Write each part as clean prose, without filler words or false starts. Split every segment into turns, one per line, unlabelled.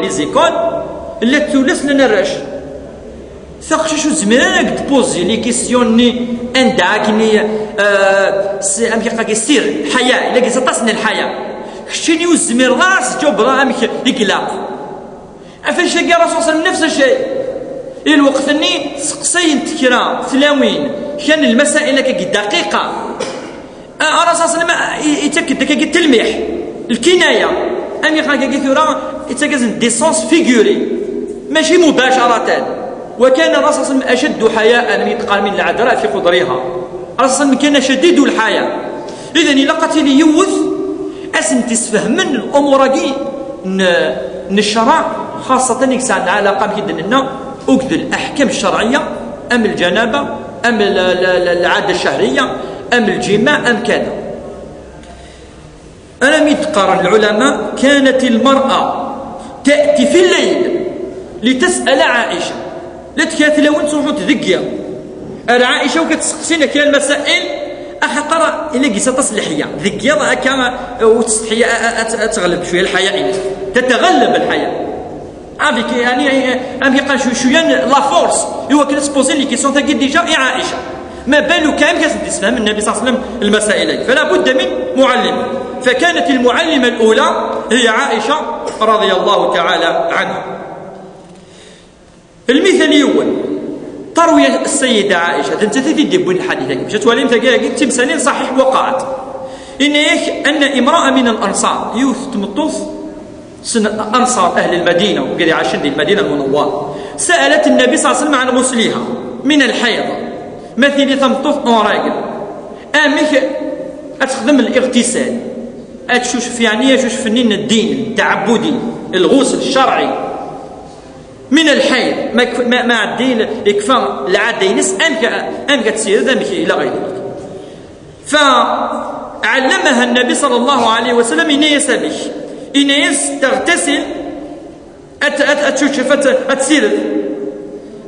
لي زيكول لا تولسنا نراش ثقش شو زمينا تبوزي لي كيسيوني انداكني ام كيقا سير الحياه الا كيتصلنا الحياه خشيني وزمير راس جبرا ام يقلاق افاش كاع الرسول صلى الله عليه وسلم نفس الشيء الوقت اني سقسين تكرا تلاوين كان المسائل كي دقيقه الرسول صلى الله عليه وسلم يتاكد كي التلميح الكنايه ام يقا كي ثورا يتاكد دي سونس فيغوري ماشي مباشره وكان الرسول صلى الله عليه وسلم اشد حياء من يتقال من العذراء في قدرها الرسول صلى الله عليه وسلم كان شديد الحياء اذا الا قتلي يوث اسن تسفهم من الامور كي الشرع خاصه يكسان علاقه كيدنا وكذا الاحكام الشرعيه ام الجنابه ام العاده الشهريه ام الجماع ام كذا. ألم يتقارن العلماء كانت المرأة تأتي في الليل لتسأل عائشة لتكات لو انت وجود ذكية عائشة وكتسقسينا كلا المسائل أخطر إلا قيسة تصلحية ذكية كما وتستحية تغلب شوية الحياة تتغلب الحياة عافيك يعني أم يقال شوية لا فورس هو كنسبوزي لي كيسون تاكي ديجا يا عائشة ما بالو كان تفهم النبي صلى الله عليه وسلم المسائل فلا بد من معلم فكانت المعلمة الأولى هي عائشة رضي الله تعالى عنها. المثال الأول تروي السيدة عائشة تنتثي ديبون الحديث باش تواليم تلقى تمثالين صحيح وقعت أن امرأة من الأنصار يوث تمطوث أنصار أهل المدينة وقال عاشين المدينة المنورة سألت النبي صلى الله عليه وسلم عن غسلها من الحيض مثل تمطوث أوراقل أمك أتخدم الاغتسال أتشوف يعني أشوف فنين الدين التعبدي الغسل الشرعي من الحيض ما عدي يكفى العاده ينس أمك تسير ذلك إلى غير ذلك فعلمها النبي صلى الله عليه وسلم إنيس به إنيس تغتسل أتشوف أتسير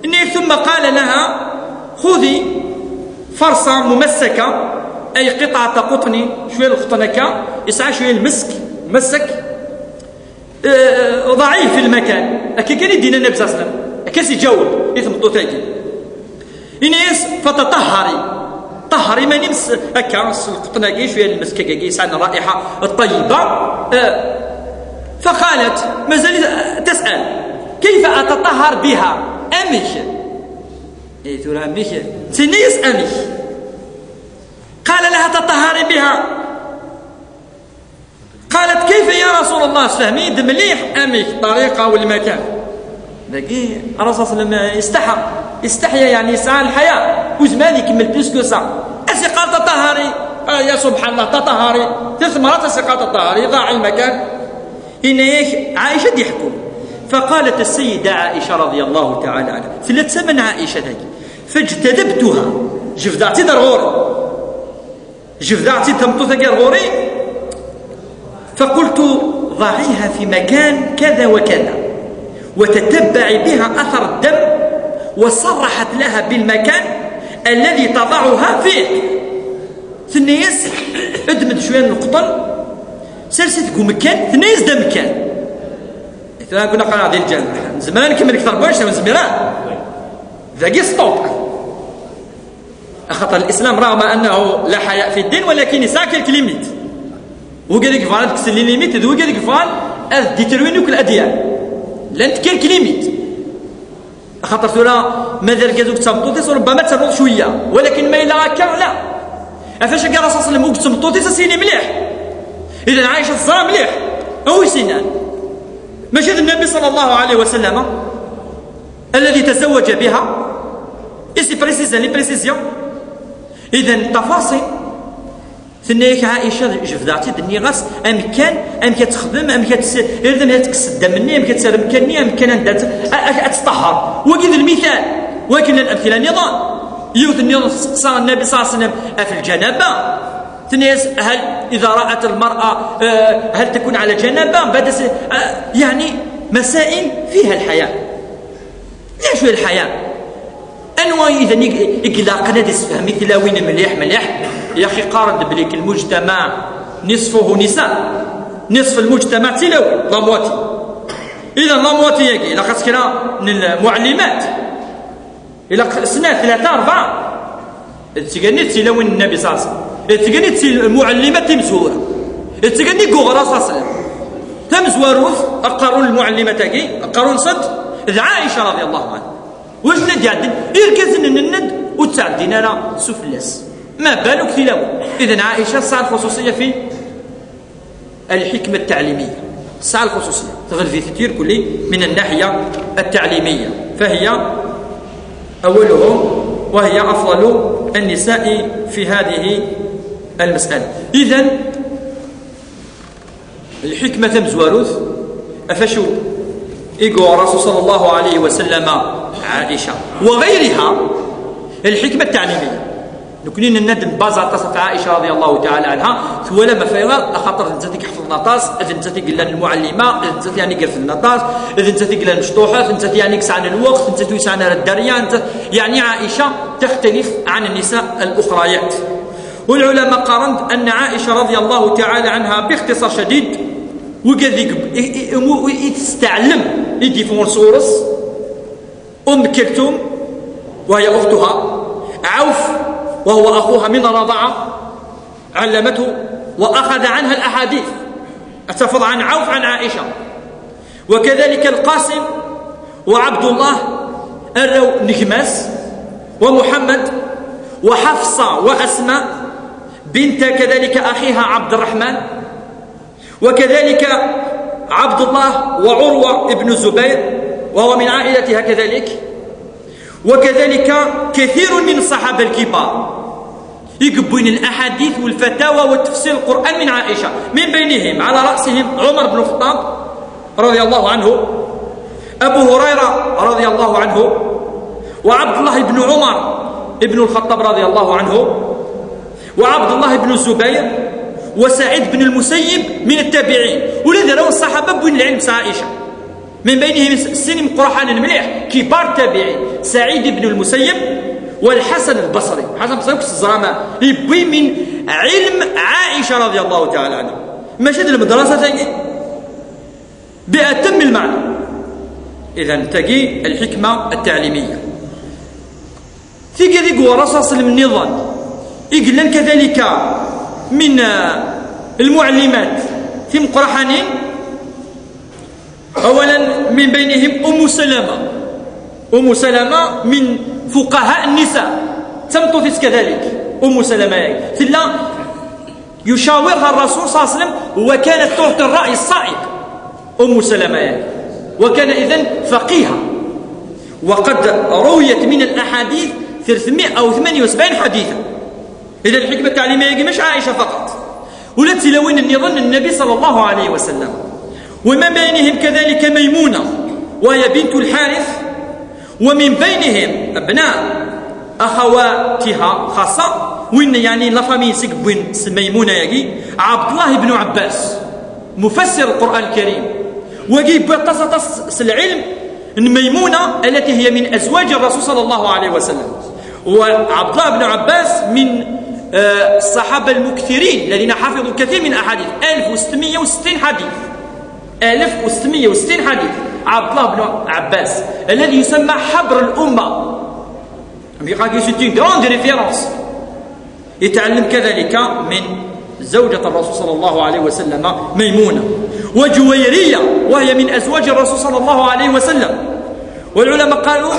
إنيس ثم قال لها خذي فرصة ممسكة أي قطعة قطن شوية القطنكة يسعى شوية المسك مسك ضعيف في المكان أكي كان يدينا النبي صلى الله عليه وسلم أكاس يجاوب يثمطو تاكي إنيس فتطهري طهري ما نمس أكا القطنكي شوية المسك كي يسعى الرائحة الطيبة فقالت ما زالت تسأل كيف أتطهر بها أمك إيه ترى أمك تنيس أمك قال لها تطهري بها قالت كيف يا رسول الله فهميد مليح أمك طريقة والمكان باقي الرسول صلى الله عليه وسلم استحيا يعني يسعى الحياة وزمان يكمل بلسكو ساعة أسي قال تطهري يا سبحان الله تطهري 3 مرات أسي قال تطهري ضاع المكان هنا عائشة يحكم فقالت السيدة عائشة رضي الله تعالى عنها 3 سمن عائشة ذاك فاجتذبتها جفدعتي درغوري جفدعتي تمطو ثقير غوري فقلت ضعيها في مكان كذا وكذا وتتبعي بها أثر الدم وصرحت لها بالمكان الذي تضعها فيه ثنيس ادمد شوية من القطن سلسة تقول مكان ثنيس دا مكان إذا كنا قناع ديال الجنة زمان كمل أكثر بواش من زميران ذاكي ستوب خاطر الإسلام رغم أنه لا حياء في الدين ولكن يساكل كليميت وقال لك فان تكسر لي ليميت هذا قال لك فان ديتروينوك الأديان لأن تكير كليميت خاطر ثورا ماذا كازوك تمطوطيس ربما تموت شوية ولكن ما إلا هكا لا أفاش قال الرسول صلى الله عليه وسلم تمطوطيس سيني مليح إذا عايشة الزرع مليح هو سنان ماشي النبي صلى الله عليه وسلم الذي تزوج بها إسي بريسيزان لي بريسيزيون إذا التفاصيل ثنيك عائشة جفداتي دني غاس أم كتخدم أم كتسير إذا تكسد مني أم كتسير مكاني أم كان أتطهر وكذا المثال ولكن الأمثلة نظام يوث النظام صار النبي صلى الله عليه وسلم في الجنابة ثنيس هل إذا رأت المرأة هل تكون على جنابة بعد يعني مسائل فيها الحياة لا شوية الحياة أنواع إذا إقلاقنا تفهمي تلاوين مليح يا أخي قارن بليك المجتمع نصفه نساء نصف المجتمع تلاوي ضمواتي إذا لا مواتي ياكي إلا خاص كرا من المعلمات إلا سنة 3 4 تيغني تيلون النبي صلى الله عليه وسلم تيغني المعلمات تمزورة تيغني كوغرا صلى الله عليه وسلم تمزوروث أقارون المعلمة تاكي أقارون صد عائشة رضي الله عنها واش ندي عدن إركزن الند وتعدينا راه سفلاس ما بالك تلاوي. إذا عائشة الساعة الخصوصية في الحكمة التعليمية، الساعة الخصوصية تغلفي كثير كلي من الناحية التعليمية، فهي أولهم وهي أفضل النساء في هذه المسألة. إذن الحكمة مزواروث أفشو إيقو الرسول صلى الله عليه وسلم عائشة وغيرها الحكمة التعليمية. نكونين الندم بازا تصف عائشة رضي الله تعالى عنها ثولا ما فيها خاطر نتاتي حفظ النطاس، إذا نتاتي قلنا المعلمة، إذا نتاتي يعني قرث النطاس، إذا نتاتي قلنا المشطوحة، إذا نتاتي يعني كسعنا الوقت، نتاتي يسعنا الدريان، يعني عائشة تختلف عن النساء الأخريات. والعلماء قارنت أن عائشة رضي الله تعالى عنها باختصار شديد وكذلك تستعلم يدي فورسورس أم كلثوم وهي أختها، عوف وهو أخوها من الرضاعة علمته وأخذ عنها الأحاديث، أتفض عن عوف عن عائشة، وكذلك القاسم وعبد الله الرو نكماس ومحمد وحفصة وأسماء بنت كذلك أخيها عبد الرحمن، وكذلك عبد الله وعروة ابن الزبير وهو من عائلتها كذلك، وكذلك كثير من الصحابة الكبار يقبون الأحاديث والفتاوى والتفسير القرآن من عائشة، من بينهم على رأسهم عمر بن الخطاب رضي الله عنه، أبو هريرة رضي الله عنه، وعبد الله بن عمر ابن الخطاب رضي الله عنه، وعبد الله بن الزبير، وسعيد بن المسيب من التابعين. ولذا لو الصحابة بين العلم عائشة، من بينهم السن قرحان مليح كبار التابعين سعيد بن المسيب والحسن البصري. حسن البصري الزرامة يبوي من علم عائشة رضي الله تعالى عنها، ماشي المدرسة تاقي بأتم المعنى. إذا تجي الحكمة التعليمية في كذلك ورصاص من النظام يقلن كذلك من المعلمات في مقرحانين. أولا من بينهم أم سلمة من فقهاء النساء تمطفس كذلك أم سلمة ثم يشاورها الرسول صلى الله عليه وسلم وكانت تعطي الرأي الصائب أم سلمة، وكان إذن فقيها، وقد رويت من الأحاديث 378 حديثا. إذا الحكمة التعليمية مش عائشة فقط، ولا تلوين النظام النبي صلى الله عليه وسلم. وما بينهم كذلك ميمونة وهي بنت الحارث، ومن بينهم أبناء أخواتها خاصة وين يعني لافامي سكبوين ميمونة يجي عبد الله بن عباس مفسر القرآن الكريم، وجيب تص العلم أن ميمونة التي هي من أزواج الرسول صلى الله عليه وسلم، وعبد الله بن عباس من الصحابة المكثرين الذين حفظوا كثير من أحاديث 1660 حديث 1660 حديث. عبد الله بن عباس الذي يسمى حبر الأمة، يتعلم كذلك من زوجة الرسول صلى الله عليه وسلم ميمونة، وجويرية وهي من أزواج الرسول صلى الله عليه وسلم. والعلماء قالوا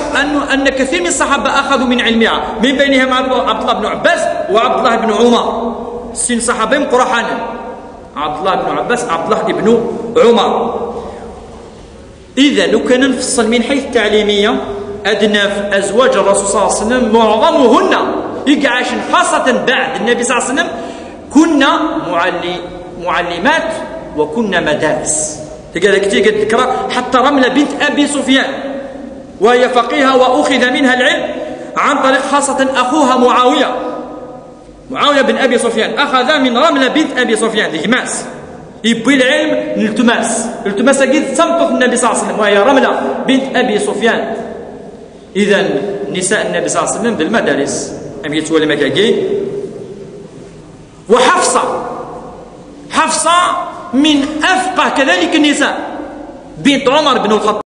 أن كثير من الصحابة أخذوا من علمها، من بينهم عبد الله بن عباس وعبد الله بن عمر، سن صحابين قرحانا، عبد الله بن عباس عبد الله بن عمر. إذا لو كان نفصل من حيث التعليمية أدنى في أزواج الرسول صلى الله عليه وسلم معظمهن يقعشن خاصة بعد النبي صلى الله عليه وسلم كنا معلمات وكنا مدارس. تقدر تذكر حتى رملة بنت أبي سفيان وهي فقيهة وأخذ منها العلم عن طريق خاصة أخوها معاوية بن أبي سفيان، أخذ من رملة بنت أبي سفيان التماس، يبوي العلم التماس أكيد تمطف النبي صلى الله عليه وسلم وهي رملة بنت أبي سفيان. إذا نساء النبي صلى الله عليه وسلم بالمدارس أم يتولى مكاكي. وحفصة من أفقه كذلك النساء، بنت عمر بن الخطاب